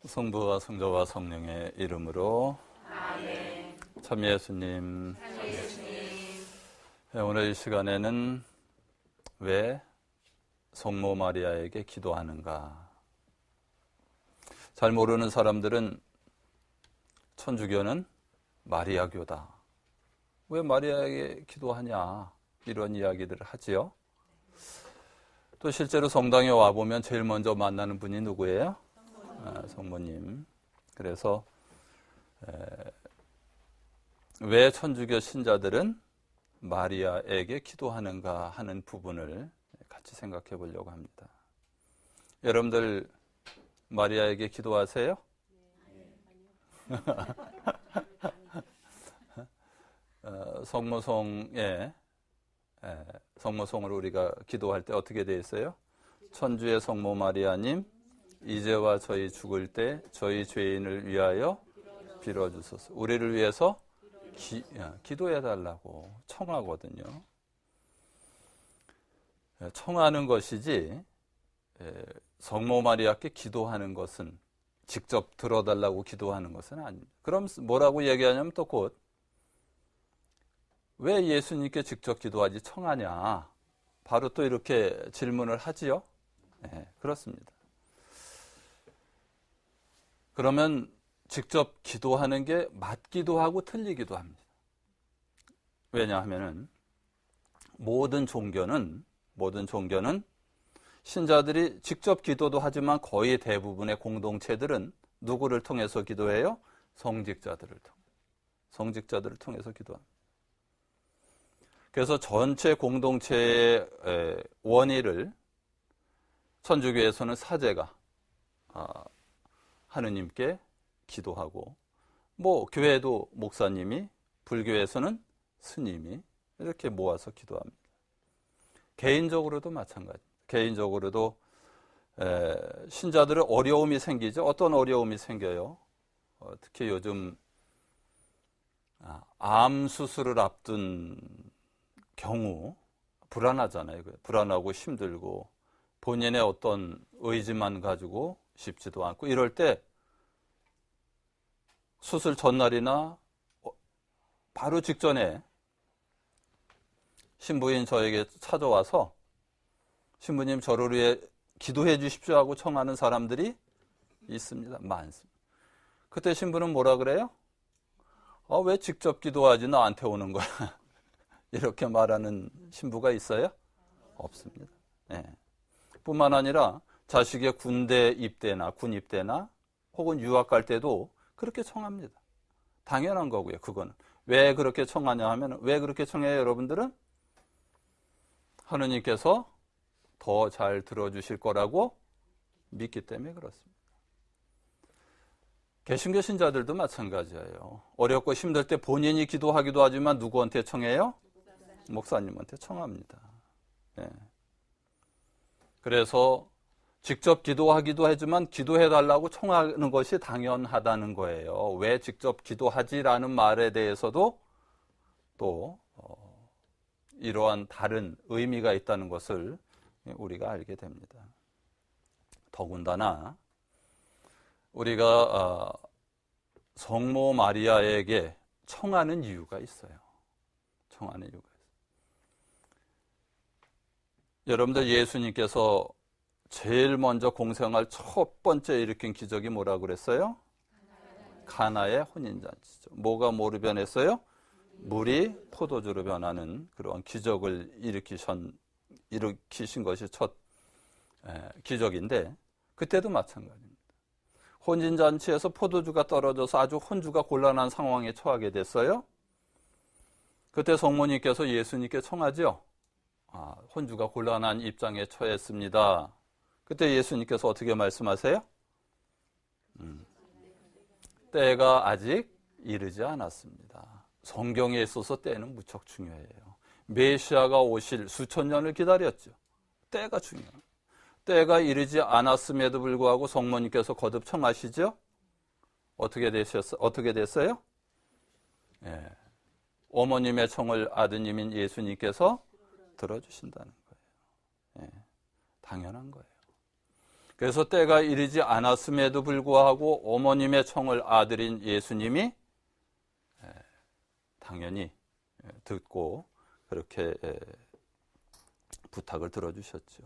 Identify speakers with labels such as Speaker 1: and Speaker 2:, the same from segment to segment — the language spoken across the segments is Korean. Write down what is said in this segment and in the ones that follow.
Speaker 1: 성부와 성자와 성령의 이름으로
Speaker 2: 아멘.
Speaker 1: 참 예수님.
Speaker 2: 참 예수님.
Speaker 1: 오늘 이 시간에는 왜 성모 마리아에게 기도하는가? 잘 모르는 사람들은 천주교는 마리아교다. 왜 마리아에게 기도하냐? 이런 이야기들을 하지요. 또 실제로 성당에 와보면 제일 먼저 만나는 분이 누구예요? 성모님. 그래서 왜 천주교 신자들은 마리아에게 기도하는가 하는 부분을 같이 생각해 보려고 합니다. 여러분들 마리아에게 기도하세요? 성모송으로 우리가 기도할 때 어떻게 되어 있어요? 천주의 성모 마리아님, 이제와 저희 죽을 때 저희 죄인을 위하여 빌어주소서. 우리를 위해서 기도해달라고 청하거든요. 청하는 것이지 성모 마리아께 기도하는 것은 직접 들어달라고 기도하는 것은 아닙니다. 그럼 뭐라고 얘기하냐면 또 곧 왜 예수님께 직접 기도하지 청하냐? 바로 또 이렇게 질문을 하지요. 네, 그렇습니다. 그러면 직접 기도하는 게 맞기도 하고 틀리기도 합니다. 왜냐하면은 모든 종교는 신자들이 직접 기도도 하지만 거의 대부분의 공동체들은 누구를 통해서 기도해요? 성직자들을 통해서 기도합니다. 그래서 전체 공동체의 원의를 천주교에서는 사제가 하느님께 기도하고, 교회도 목사님이, 불교에서는 스님이 이렇게 모아서 기도합니다. 개인적으로도 마찬가지입니다. 개인적으로도 신자들은 어려움이 생기죠. 어떤 어려움이 생겨요? 특히 요즘 암 수술을 앞둔 경우 불안하잖아요. 불안하고 힘들고 본인의 어떤 의지만 가지고 쉽지도 않고, 이럴 때 수술 전날이나 바로 직전에 신부인 저에게 찾아와서 신부님 저를 위해 기도해 주십시오 하고 청하는 사람들이 있습니다. 많습니다. 그때 신부는 뭐라 그래요? 왜 직접 기도하지 나한테 오는 거야? 이렇게 말하는 신부가 있어요? 없습니다. 네. 뿐만 아니라 자식의 군대 입대나 군 입대나 혹은 유학 갈 때도 그렇게 청합니다. 당연한 거고요. 그거는 왜 그렇게 청하냐 하면, 왜 그렇게 청해요? 여러분들은 하느님께서 더 잘 들어주실 거라고 믿기 때문에 그렇습니다. 개신교 신자들도 마찬가지예요. 어렵고 힘들 때 본인이 기도하기도 하지만 누구한테 청해요? 목사님한테 청합니다. 네. 그래서 직접 기도하기도 하지만 기도해달라고 청하는 것이 당연하다는 거예요. 왜 직접 기도하지라는 말에 대해서도 또 이러한 다른 의미가 있다는 것을 우리가 알게 됩니다. 더군다나 우리가 성모 마리아에게 청하는 이유가 있어요. 여러분들 예수님께서 제일 먼저 공생활 첫 번째 일으킨 기적이 뭐라고 그랬어요? 가나의 혼인잔치죠. 뭐가 뭐로 변했어요? 물이 포도주로 변하는 그런 기적을 일으키신 것이 첫 기적인데, 그때도 마찬가지입니다. 혼인잔치에서 포도주가 떨어져서 아주 혼주가 곤란한 상황에 처하게 됐어요. 그때 성모님께서 예수님께 청하죠. 혼주가 곤란한 입장에 처했습니다. 그때 예수님께서 어떻게 말씀하세요? 때가 아직 이르지 않았습니다. 성경에 있어서 때는 무척 중요해요. 메시아가 오실 수천 년을 기다렸죠. 때가 중요해요. 때가 이르지 않았음에도 불구하고 성모님께서 거듭 청하시죠? 어떻게 됐어요? 예. 어머님의 청을 아드님인 예수님께서 들어주신다는 거예요. 예. 당연한 거예요. 그래서 때가 이르지 않았음에도 불구하고 어머님의 청을 아들인 예수님이 당연히 듣고 그렇게 부탁을 들어주셨죠.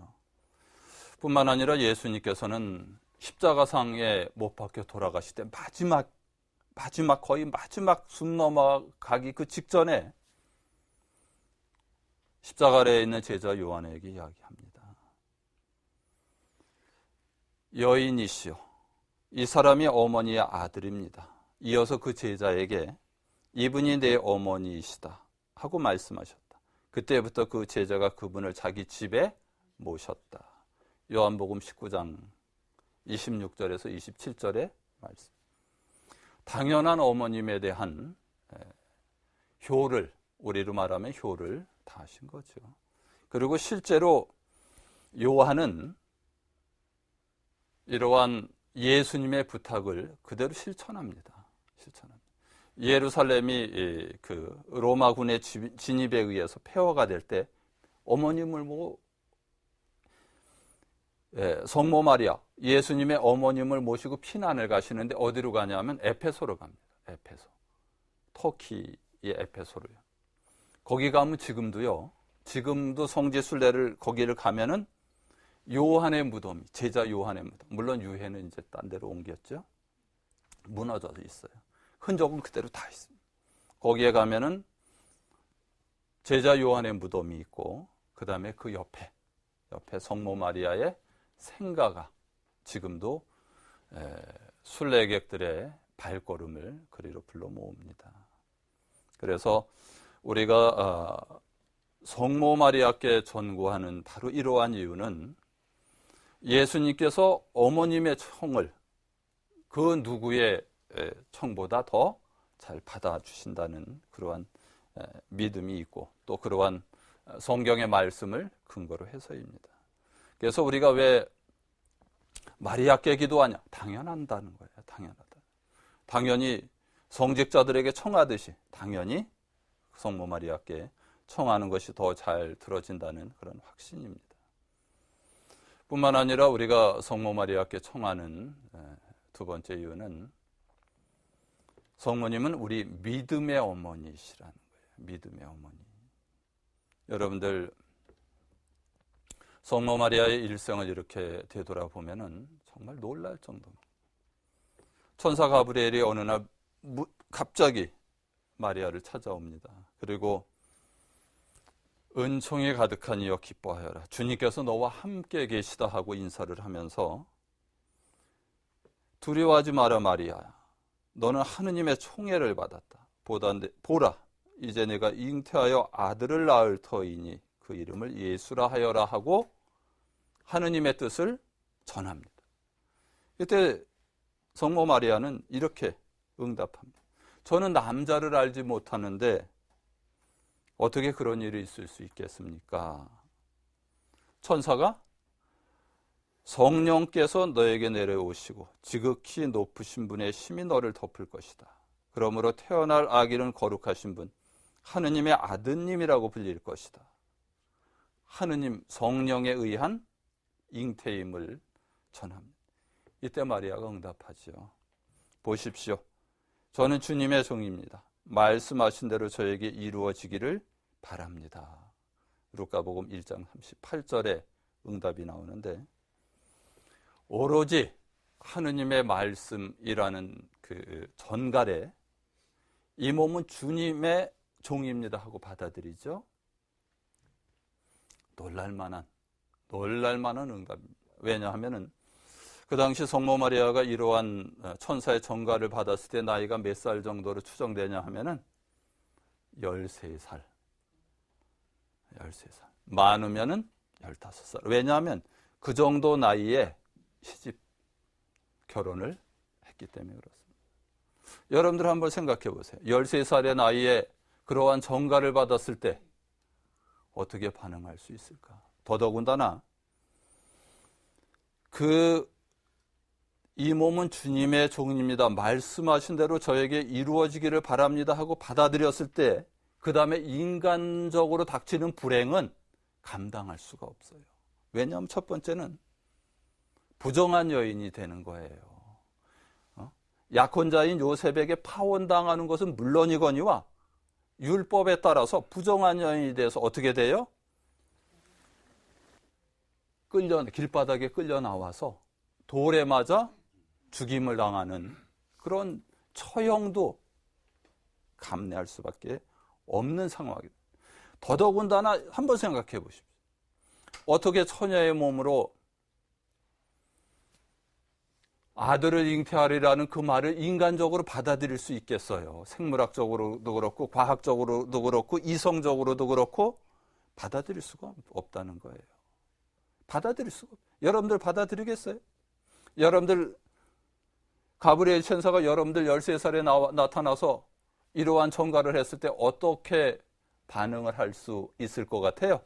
Speaker 1: 뿐만 아니라 예수님께서는 십자가상에 못 박혀 돌아가실 때 거의 마지막 숨 넘어가기 그 직전에 십자가 아래에 있는 제자 요한에게 이야기합니다. 여인이시여, 이 사람이 어머니의 아들입니다. 이어서 그 제자에게 이분이 내 어머니이시다 하고 말씀하셨다. 그때부터 그 제자가 그분을 자기 집에 모셨다. 요한복음 19장 26절에서 27절의 말씀. 당연한 어머님에 대한 효를, 우리로 말하면 효를 다 하신 거죠. 그리고 실제로 요한은 이러한 예수님의 부탁을 그대로 실천합니다. 예루살렘이 그 로마군의 진입에 의해서 폐허가 될 때 어머님을 보고 성모 마리아, 예수님의 어머님을 모시고 피난을 가시는데 어디로 가냐면 에페소로 갑니다. 에페소. 터키의 에페소로요. 거기 가면 지금도 성지 순례를 거기를 가면은 요한의 무덤이, 제자 요한의 무덤. 물론 유해는 이제 딴 데로 옮겼죠. 무너져 있어요. 흔적은 그대로 다 있습니다. 거기에 가면은 제자 요한의 무덤이 있고, 그 다음에 그 옆에 성모 마리아의 생가가 지금도 순례객들의 발걸음을 그리로 불러 모읍니다. 그래서 우리가 성모 마리아께 전구하는 바로 이러한 이유는 예수님께서 어머님의 청을 그 누구의 청보다 더 잘 받아주신다는 그러한 믿음이 있고 또 그러한 성경의 말씀을 근거로 해서입니다. 그래서 우리가 왜 마리아께 기도하냐? 당연한다는 거예요. 당연히 성직자들에게 청하듯이 당연히 성모 마리아께 청하는 것이 더 잘 들어진다는 그런 확신입니다. 뿐만 아니라 우리가 성모 마리아께 청하는 두 번째 이유는 성모님은 우리 믿음의 어머니시라는 거예요. 믿음의 어머니. 여러분들 성모 마리아의 일생을 이렇게 되돌아보면은 정말 놀랄 정도입니다. 천사 가브리엘이 어느 날 갑자기 마리아를 찾아옵니다. 그리고 은총이 가득한 이여 기뻐하여라. 주님께서 너와 함께 계시다 하고 인사를 하면서 두려워하지 마라 마리아야. 너는 하느님의 총애를 받았다. 보라, 이제 내가 잉태하여 아들을 낳을 터이니 그 이름을 예수라 하여라 하고 하느님의 뜻을 전합니다. 이때 성모 마리아는 이렇게 응답합니다. 저는 남자를 알지 못하는데 어떻게 그런 일이 있을 수 있겠습니까? 천사가 성령께서 너에게 내려오시고 지극히 높으신 분의 힘이 너를 덮을 것이다. 그러므로 태어날 아기는 거룩하신 분, 하느님의 아드님이라고 불릴 것이다. 하느님 성령에 의한 잉태임을 전합니다. 이때 마리아가 응답하죠. 보십시오. 저는 주님의 종입니다. 말씀하신 대로 저에게 이루어지기를 바랍니다. 루카복음 1장 38절에 응답이 나오는데 오로지 하느님의 말씀이라는 그 전갈에 이 몸은 주님의 종입니다 하고 받아들이죠. 놀랄만한 응답입니다. 왜냐하면은 그 당시 성모 마리아가 이러한 천사의 전갈을 받았을 때 나이가 몇 살 정도로 추정되냐 하면은 13살. 많으면은 15살. 왜냐하면 그 정도 나이에 시집 결혼을 했기 때문에 그렇습니다. 여러분들 한번 생각해 보세요. 13살의 나이에 그러한 전갈을 받았을 때 어떻게 반응할 수 있을까? 더더군다나 이 몸은 주님의 종입니다. 말씀하신 대로 저에게 이루어지기를 바랍니다 하고 받아들였을 때 그 다음에 인간적으로 닥치는 불행은 감당할 수가 없어요. 왜냐하면 첫 번째는 부정한 여인이 되는 거예요. 약혼자인 요셉에게 파혼당하는 것은 물론이거니와 율법에 따라서 부정한 여인이 돼서 어떻게 돼요? 길바닥에 끌려 나와서 돌에 맞아 죽임을 당하는 그런 처형도 감내할 수밖에 없는 상황입니다. 더더군다나 한번 생각해 보십시오. 어떻게 처녀의 몸으로 아들을 잉태하리라는 그 말을 인간적으로 받아들일 수 있겠어요? 생물학적으로도 그렇고 과학적으로도 그렇고 이성적으로도 그렇고 받아들일 수가 없다는 거예요. 받아들일 수가 없어요. 여러분들 받아들이겠어요? 여러분들 가브리엘 천사가 여러분들 13살에 나타나서 이러한 전가를 했을 때 어떻게 반응을 할 수 있을 것 같아요?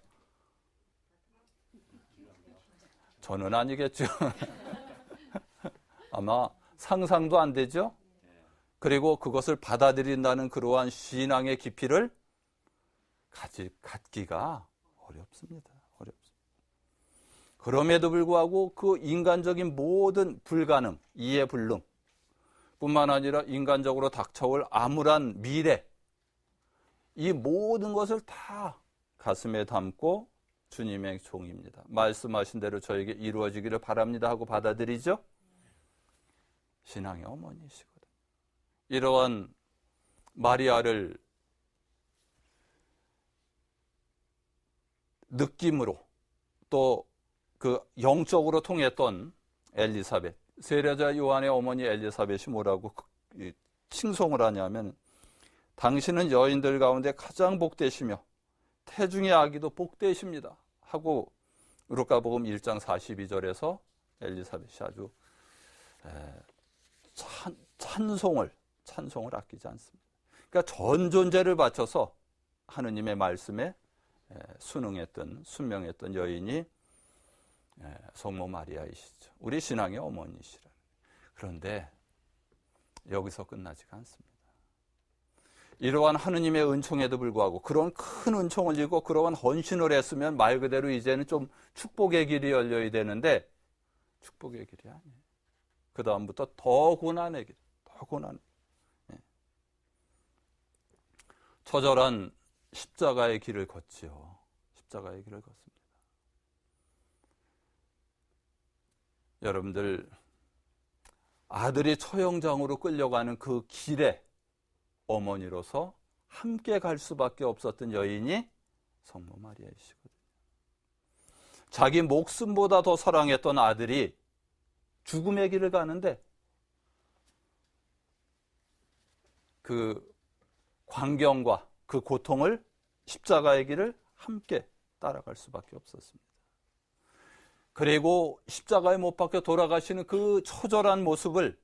Speaker 1: 저는 아니겠죠. 아마 상상도 안 되죠. 그리고 그것을 받아들인다는 그러한 신앙의 깊이를 갖기가 어렵습니다. 그럼에도 불구하고 그 인간적인 모든 불가능, 이해불능 뿐만 아니라 인간적으로 닥쳐올 암울한 미래, 이 모든 것을 다 가슴에 담고 주님의 종입니다. 말씀하신 대로 저에게 이루어지기를 바랍니다 하고 받아들이죠. 신앙의 어머니시거든요. 이러한 마리아를 느낌으로 또 그 영적으로 통했던 엘리사벳, 세례자 요한의 어머니 엘리사벳이 뭐라고 칭송을 하냐면 당신은 여인들 가운데 가장 복되시며 태중의 아기도 복되십니다 하고 루카복음 1장 42절에서 엘리사벳이 아주 찬송을 아끼지 않습니다. 그러니까 전 존재를 바쳐서 하느님의 말씀에 순명했던 여인이 성모 마리아이시죠. 우리 신앙의 어머니시라. 그런데 여기서 끝나지가 않습니다. 이러한 하느님의 은총에도 불구하고 그런 큰 은총을 지고 그러한 헌신을 했으면 말 그대로 이제는 좀 축복의 길이 열려야 되는데 축복의 길이 아니에요. 그 다음부터 더 고난의 길, 더 고난. 처절한 십자가의 길을 걷지요. 십자가의 길을 걷습니다. 여러분들 아들이 처형장으로 끌려가는 그 길에 어머니로서 함께 갈 수밖에 없었던 여인이 성모 마리아이시거든요. 자기 목숨보다 더 사랑했던 아들이 죽음의 길을 가는데 그 광경과 그 고통을 십자가의 길을 함께 따라갈 수밖에 없었습니다. 그리고 십자가에 못 박혀 돌아가시는 그 처절한 모습을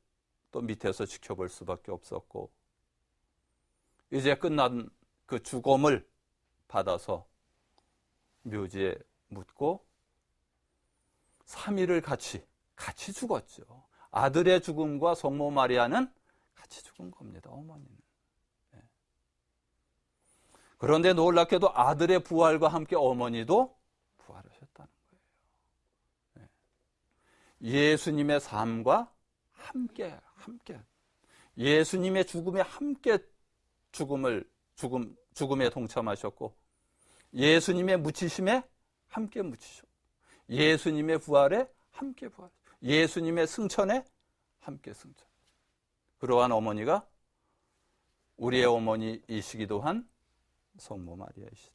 Speaker 1: 또 밑에서 지켜볼 수밖에 없었고 이제 끝난 그 죽음을 받아서 묘지에 묻고 3일을 같이 죽었죠. 아들의 죽음과 성모 마리아는 같이 죽은 겁니다. 어머니는. 그런데 놀랍게도 아들의 부활과 함께 어머니도 부활하셨다는 거예요. 예수님의 삶과 함께 예수님의 죽음에 함께 죽음에 동참하셨고 예수님의 묻히심에 함께 묻히셨고 예수님의 부활에 함께 부활, 예수님의 승천에 함께 승천. 그러한 어머니가 우리의 어머니이시기도 한 성모 마리아이시다.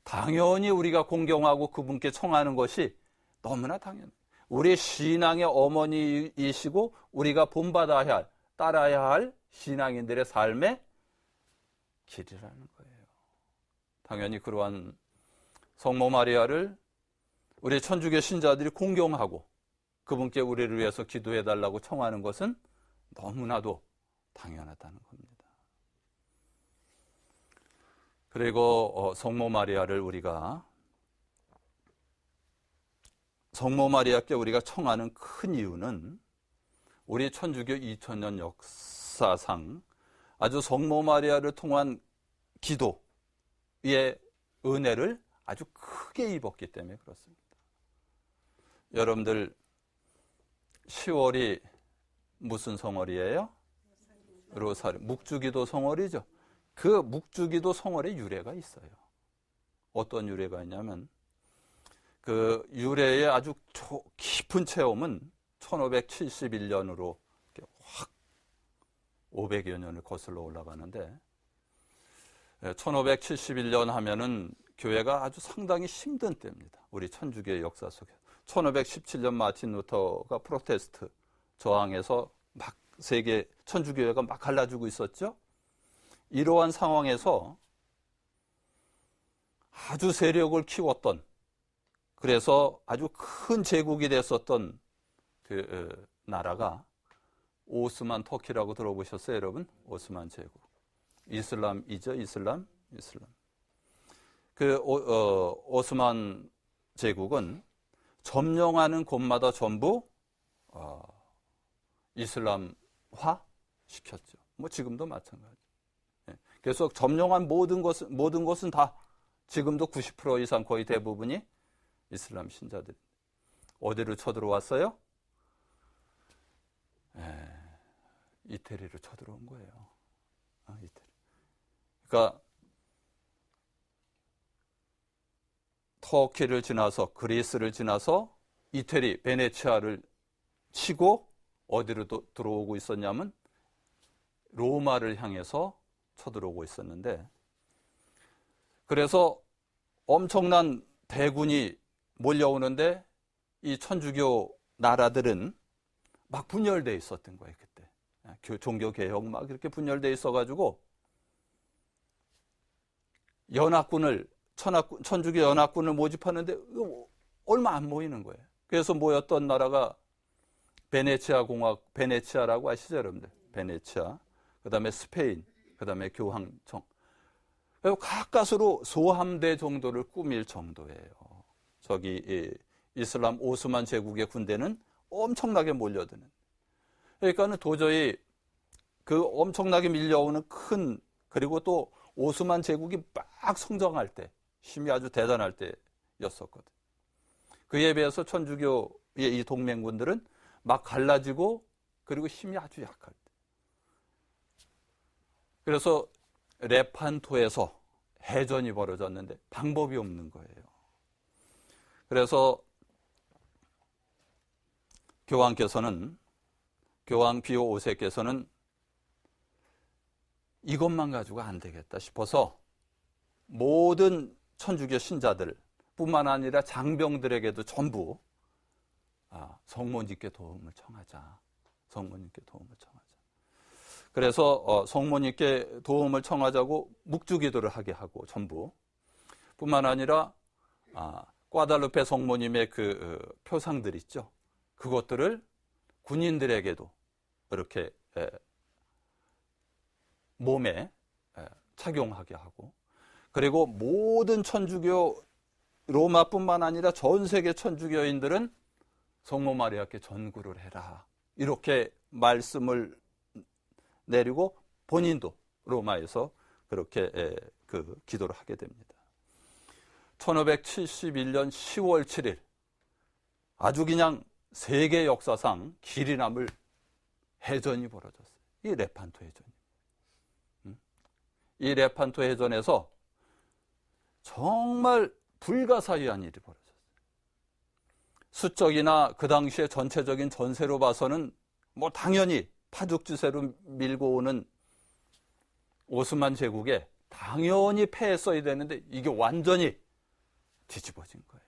Speaker 1: 당연히 우리가 공경하고 그분께 청하는 것이 너무나 당연해요. 우리 신앙의 어머니이시고 우리가 본받아야 할, 따라야 할 신앙인들의 삶의 길이라는 거예요. 당연히 그러한 성모 마리아를 우리 천주교 신자들이 공경하고 그분께 우리를 위해서 기도해달라고 청하는 것은 너무나도 당연하다는 겁니다. 그리고 성모 마리아를 성모 마리아께 우리가 청하는 큰 이유는 우리 천주교 2000년 역사상 아주 성모 마리아를 통한 기도의 은혜를 아주 크게 입었기 때문에 그렇습니다. 여러분들 10월이 무슨 성월이에요? 로사리. 묵주기도 성월이죠. 그 묵주기도 성월에 유래가 있어요. 어떤 유래가 있냐면 그 유래의 아주 깊은 체험은 1571년으로 확 500여 년을 거슬러 올라가는데 1571년 하면은 교회가 아주 상당히 힘든 때입니다. 우리 천주교의 역사 속에. 1517년 마틴 루터가 프로테스트 저항해서 막 세계 천주교회가 막 갈라지고 있었죠. 이러한 상황에서 아주 세력을 키웠던, 그래서 아주 큰 제국이 됐었던 그 나라가 오스만 터키라고 들어보셨어요, 여러분? 오스만 제국. 이슬람이죠, 이슬람. 그 오스만 제국은 점령하는 곳마다 전부 이슬람화 시켰죠. 뭐 지금도 마찬가지. 그래서 점령한 모든 것은 다 지금도 90% 이상 거의 대부분이 이슬람 신자들. 어디로 쳐들어왔어요? 이태리로 쳐들어온 거예요. 이태리. 그러니까 터키를 지나서 그리스를 지나서 이태리, 베네치아를 치고 어디로 들어오고 있었냐면 로마를 향해서 쳐들어오고 있었는데, 그래서 엄청난 대군이 몰려오는데 이 천주교 나라들은 막 분열되어 있었던 거예요, 그때. 종교개혁 막 이렇게 분열되어 있어가지고 천주교 연합군을 모집하는데 얼마 안 모이는 거예요. 그래서 모였던 나라가 베네치아라고 아시죠, 여러분들? 베네치아, 그 다음에 스페인, 그 다음에 교황청. 가까스로 소함대 정도를 꾸밀 정도예요. 저기 이슬람 오스만 제국의 군대는 엄청나게 몰려드는. 그러니까는 도저히 그 엄청나게 밀려오는 그리고 또 오스만 제국이 막 성장할 때, 힘이 아주 대단할 때였었거든. 그에 비해서 천주교의 이 동맹군들은 막 갈라지고 그리고 힘이 아주 약할 때. 그래서 레판토에서 해전이 벌어졌는데 방법이 없는 거예요. 그래서 교황 비오 5세께서는 이것만 가지고 안 되겠다 싶어서 모든 천주교 신자들 뿐만 아니라 장병들에게도 전부 성모님께 도움을 청하자. 그래서 성모님께 도움을 청하자고 묵주기도를 하게 하고 전부 뿐만 아니라 과달루페 성모님의 그 표상들 있죠. 그것들을 군인들에게도 이렇게 몸에 착용하게 하고, 그리고 모든 천주교 로마뿐만 아니라 전 세계 천주교인들은 성모 마리아께 전구를 해라. 이렇게 말씀을 내리고 본인도 로마에서 그렇게 그 기도를 하게 됩니다. 1571년 10월 7일 아주 그냥 세계 역사상 길이 남을 해전이 벌어졌어요. 이 레판토 해전. 이 레판토 해전에서 정말 불가사의한 일이 벌어졌어요. 수적이나 그 당시의 전체적인 전세로 봐서는 뭐 당연히 파죽지세로 밀고 오는 오스만 제국에 당연히 패했어야 되는데 이게 완전히 뒤집어진 거예요.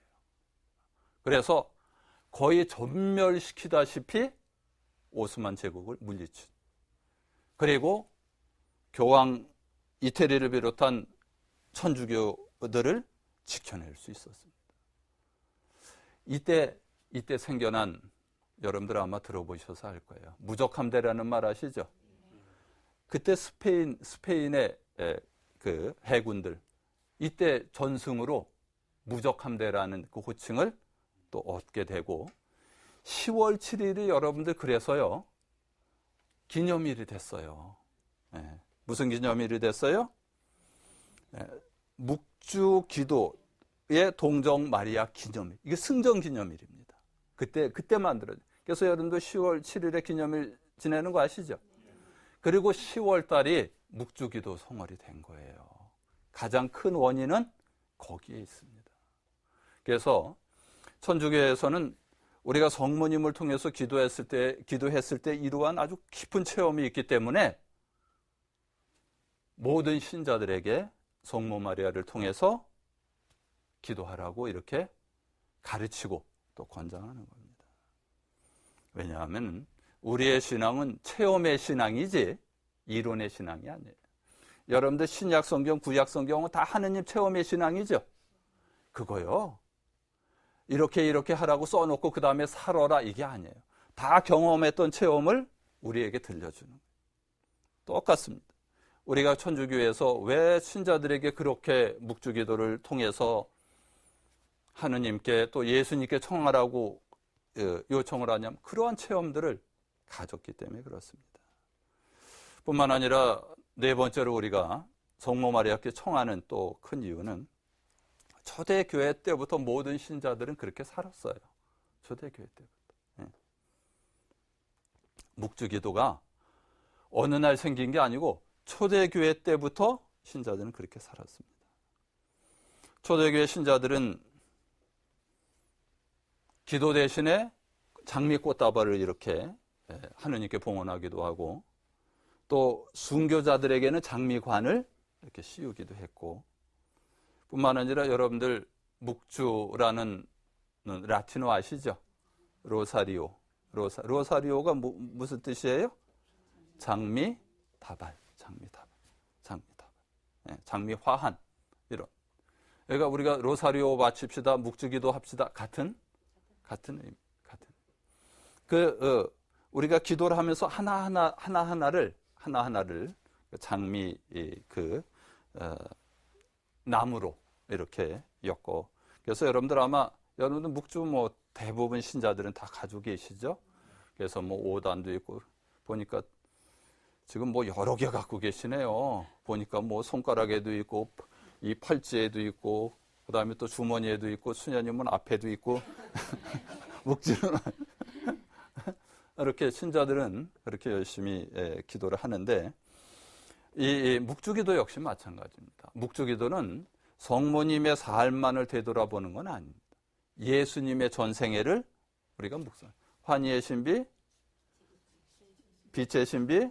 Speaker 1: 그래서 거의 전멸시키다시피 오스만 제국을 물리친. 그리고 교황 이태리를 비롯한 천주교들을 지켜낼 수 있었습니다. 이때 생겨난, 여러분들 아마 들어보셔서 알 거예요. 무적함대라는 말 아시죠? 그때 스페인의 그 해군들, 이때 전승으로 무적함대라는 그 호칭을 또 얻게 되고, 10월 7일이 여러분들 그래서요, 기념일이 됐어요. 무슨 기념일이 됐어요? 묵주 기도의 동정 마리아 기념일. 이게 승정 기념일입니다. 그때 만들어요. 그래서 여러분도 10월 7일에 기념일 지내는 거 아시죠? 그리고 10월 달이 묵주기도 성월이 된 거예요. 가장 큰 원인은 거기에 있습니다. 그래서 천주교에서는 우리가 성모님을 통해서 기도했을 때 이러한 아주 깊은 체험이 있기 때문에 모든 신자들에게 성모 마리아를 통해서 기도하라고 이렇게 가르치고 또 권장하는 겁니다. 왜냐하면 우리의 신앙은 체험의 신앙이지 이론의 신앙이 아니에요. 여러분들 신약 성경, 구약 성경은 다 하느님 체험의 신앙이죠. 그거요. 이렇게 하라고 써놓고 그 다음에 살아라 이게 아니에요. 다 경험했던 체험을 우리에게 들려주는 거예요. 똑같습니다. 우리가 천주교에서 왜 신자들에게 그렇게 묵주기도를 통해서 하느님께 또 예수님께 청하라고 요청을 하냐면 그러한 체험들을 가졌기 때문에 그렇습니다. 뿐만 아니라 네 번째로 우리가 성모 마리아께 청하는 또 큰 이유는 초대교회 때부터 모든 신자들은 그렇게 살았어요. 초대교회 때부터. 묵주기도가 어느 날 생긴 게 아니고 초대교회 때부터 신자들은 그렇게 살았습니다. 초대교회 신자들은 기도 대신에 장미꽃다발을 이렇게 하느님께 봉헌하기도 하고 또 순교자들에게는 장미관을 이렇게 씌우기도 했고 뿐만 아니라 여러분들 묵주라는 라틴어 아시죠? 로사리오. 로사리오가 무슨 뜻이에요? 장미다발. 장미 화한 이런. 그러니까 우리가 로사리오 마칩시다, 묵주기도 합시다 같은 의미, 같은. 우리가 기도를 하면서 하나하나를 장미 나무로 이렇게 엮고. 그래서 여러분들 묵주 대부분 신자들은 다 가지고 계시죠? 그래서 5단도 있고 보니까 지금 여러 개 갖고 계시네요. 보니까 손가락에도 있고 이 팔찌에도 있고 그다음에 또 주머니에도 있고 수녀님은 앞에도 있고 묵주는 이렇게 신자들은 그렇게 열심히 기도를 하는데 이 묵주기도 역시 마찬가지입니다. 묵주기도는 성모님의 삶만을 되돌아보는 건 아닙니다. 예수님의 전생애를 우리가 환희의 신비, 빛의 신비,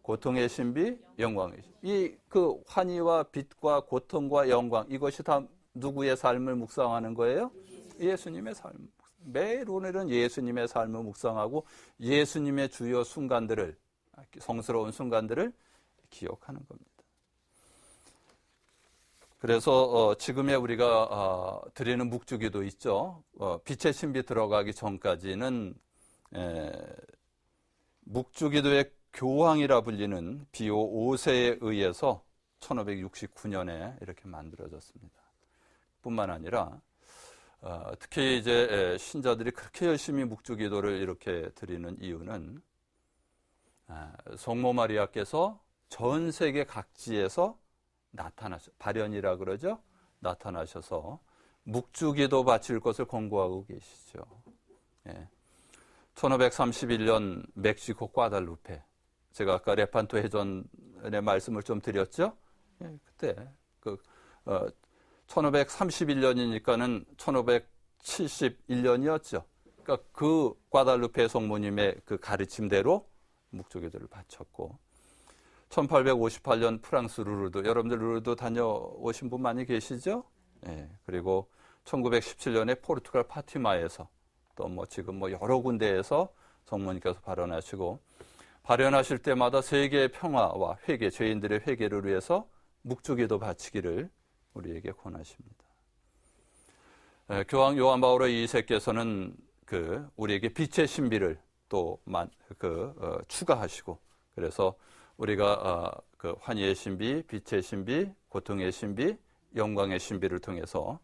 Speaker 1: 고통의 신비, 영광의 신비. 그 환희와 빛과 고통과 영광 이것이 다 누구의 삶을 묵상하는 거예요? 예수님의 삶. 매일 오늘은 예수님의 삶을 묵상하고 예수님의 주요 순간들을 성스러운 순간들을 기억하는 겁니다. 그래서 지금의 우리가 드리는 묵주기도 있죠. 빛의 신비 들어가기 전까지는 묵주기도의 교황이라 불리는 비오 5세에 의해서 1569년에 이렇게 만들어졌습니다. 뿐만 아니라 특히 이제 신자들이 그렇게 열심히 묵주기도를 이렇게 드리는 이유는 성모 마리아께서 전 세계 각지에서 발현이라 그러죠. 나타나셔서 묵주기도 바칠 것을 권고하고 계시죠. 1531년 멕시코 과달루페. 제가 아까 레판토 해전의 말씀을 좀 드렸죠. 그때 1531년이니까는 1571년이었죠. 그러니까 그 과달루페 성모님의 그 가르침대로 묵주기도를 바쳤고 1858년 프랑스 루르드, 여러분들 루르드 다녀오신 분 많이 계시죠? 그리고 1917년에 포르투갈 파티마에서 또 지금 여러 군데에서 성모님께서 발현하시고 발현하실 때마다 세계의 평화와 회개, 죄인들의 회개를 위해서 묵주기도 바치기를 우리에게 권하십니다. 교황 요한 바오로 2세께서는 우리에게 빛의 신비를 또 추가하시고 그래서 우리가 환희의 신비, 빛의 신비, 고통의 신비, 영광의 신비를 통해서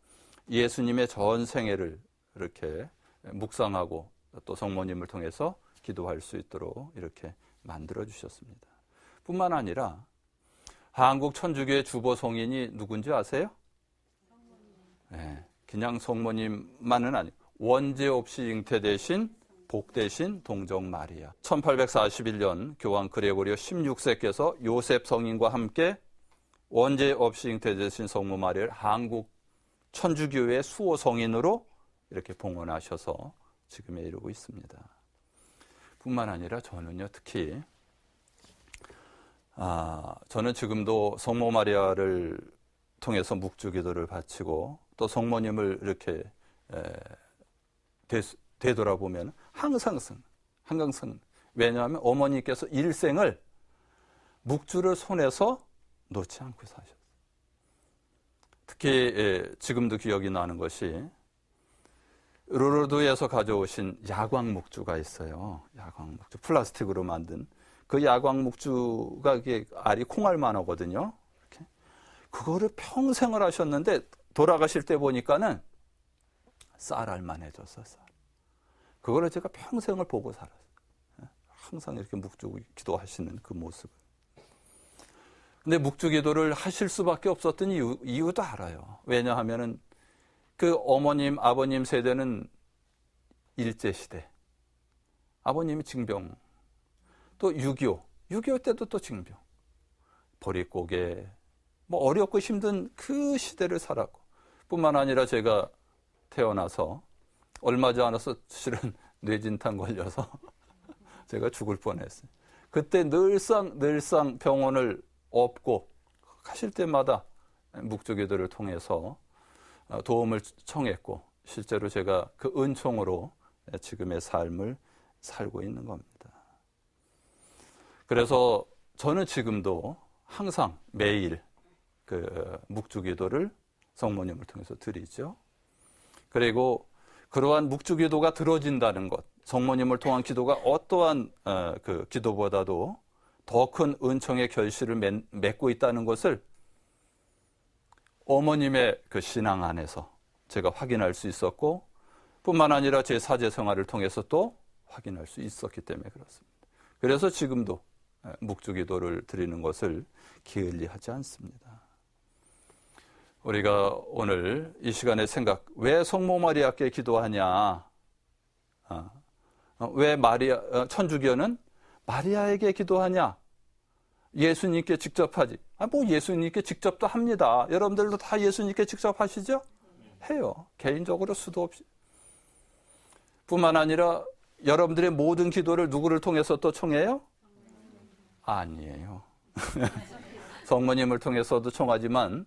Speaker 1: 예수님의 전 생애를 이렇게 묵상하고 또 성모님을 통해서 기도할 수 있도록 이렇게 만들어 주셨습니다. 뿐만 아니라 한국 천주교의 주보 성인이 누군지 아세요? 그냥 성모님만은 아니고 원죄 없이 잉태되신 복되신 동정 마리아. 1841년 교황 그레고리오 16세께서 요셉 성인과 함께 원죄 없이 잉태되신 성모 마리아를 한국 천주교회 수호 성인으로 이렇게 봉헌하셔서 지금에 이르고 있습니다. 뿐만 아니라 저는요, 특히 저는 지금도 성모 마리아를 통해서 묵주기도를 바치고 또 성모님을 이렇게 되돌아보면 항상 승. 왜냐하면 어머니께서 일생을 묵주를 손에서 놓지 않고 사셨어요. 특히 지금도 기억이 나는 것이 루르드에서 가져오신 야광 묵주가 있어요. 야광 묵주, 플라스틱으로 만든 그 야광 묵주가 알이 콩알만하거든요. 이렇게. 그거를 평생을 하셨는데 돌아가실 때 보니까는 쌀알만 해줬어. 쌀. 그거를 제가 평생을 보고 살았어요. 항상 이렇게 묵주 기도하시는 그 모습을. 근데 묵주 기도를 하실 수밖에 없었던 이유도 알아요. 왜냐하면은 그 어머님, 아버님 세대는 일제시대. 아버님이 징병. 또 6.25 때도 또 징병. 보릿고개. 뭐 어렵고 힘든 그 시대를 살았고. 뿐만 아니라 제가 태어나서 얼마지 않아서 실은 뇌진탕 걸려서 제가 죽을 뻔했어요. 그때 늘상 병원을 업고 가실 때마다 묵주기도를 통해서 도움을 청했고 실제로 제가 그 은총으로 지금의 삶을 살고 있는 겁니다. 그래서 저는 지금도 항상 매일 그 묵주기도를 성모님을 통해서 드리죠. 그리고 그러한 묵주기도가 들어진다는 것, 성모님을 통한 기도가 어떠한 그 기도보다도 더 큰 은총의 결실을 맺고 있다는 것을 어머님의 그 신앙 안에서 제가 확인할 수 있었고 뿐만 아니라 제 사제 생활을 통해서 또 확인할 수 있었기 때문에 그렇습니다. 그래서 지금도 묵주기도를 드리는 것을 게을리하지 않습니다. 우리가 오늘 이 시간에 왜 성모 마리아께 기도하냐? 왜 천주교는 마리아에게 기도하냐? 예수님께 직접 하지. 뭐 예수님께 직접도 합니다. 여러분들도 다 예수님께 직접 하시죠? 해요. 개인적으로 수도 없이. 뿐만 아니라 여러분들의 모든 기도를 누구를 통해서 또 청해요? 아니에요. 성모님을 통해서도 청하지만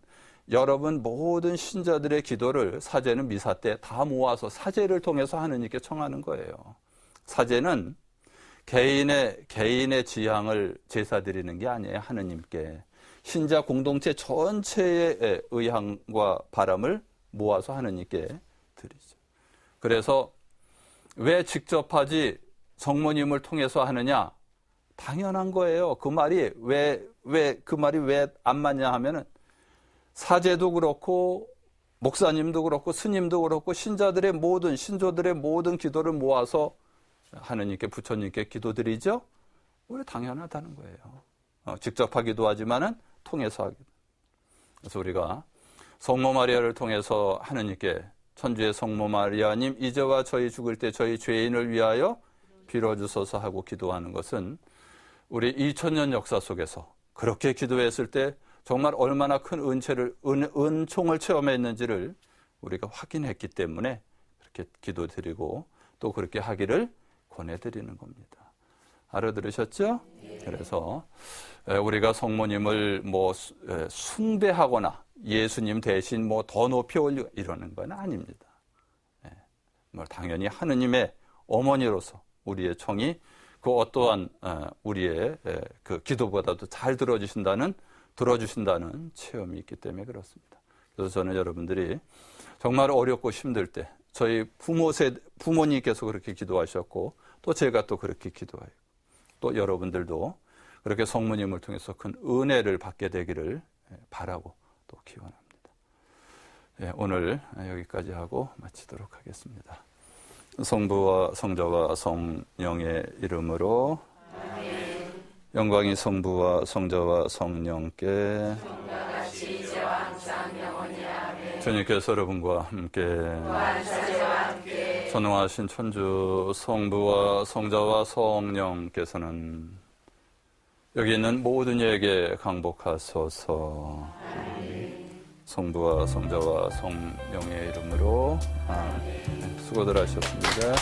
Speaker 1: 여러분 모든 신자들의 기도를 사제는 미사 때 다 모아서 사제를 통해서 하느님께 청하는 거예요. 사제는 개인의 지향을 제사 드리는 게 아니에요. 하느님께. 신자 공동체 전체의 의향과 바람을 모아서 하느님께 드리죠. 그래서 왜 직접 하지 성모님을 통해서 하느냐? 당연한 거예요. 그 말이 왜 안 맞냐 하면은 사제도 그렇고 목사님도 그렇고 스님도 그렇고 신조들의 모든 기도를 모아서 하느님께 부처님께 기도드리죠. 우리 당연하다는 거예요. 직접 하기도 하지만은 통해서 하기도. 그래서 우리가 성모 마리아를 통해서 하느님께 천주의 성모 마리아님 이제와 저희 죽을 때 저희 죄인을 위하여 빌어주소서 하고 기도하는 것은 우리 2000년 역사 속에서 그렇게 기도했을 때 정말 얼마나 큰 은총을 체험했는지를 우리가 확인했기 때문에 그렇게 기도드리고 또 그렇게 하기를 권해드리는 겁니다. 알아들으셨죠? 네. 그래서 우리가 성모님을 숭배하거나 예수님 대신 더 높이 올리고 이러는 건 아닙니다. 당연히 하느님의 어머니로서 우리의 청이 그 어떠한 우리의 그 기도보다도 잘 들어주신다는 체험이 있기 때문에 그렇습니다. 그래서 저는 여러분들이 정말 어렵고 힘들 때 저희 부모님께서 그렇게 기도하셨고 또 제가 또 그렇게 기도하고 또 여러분들도 그렇게 성모님을 통해서 큰 은혜를 받게 되기를 바라고 또 기원합니다. 오늘 여기까지 하고 마치도록 하겠습니다. 성부와 성자와 성령의 이름으로 아멘. 영광이 성부와 성자와 성령께 같이 이제와 항상 영원히 아멘. 주님께서 여러분과 함께 전능하신 천주 성부와 성자와 성령께서는 여기 있는 모든 이에게 강복하소서. 성부와 성자와 성령의 이름으로. 수고들 하셨습니다.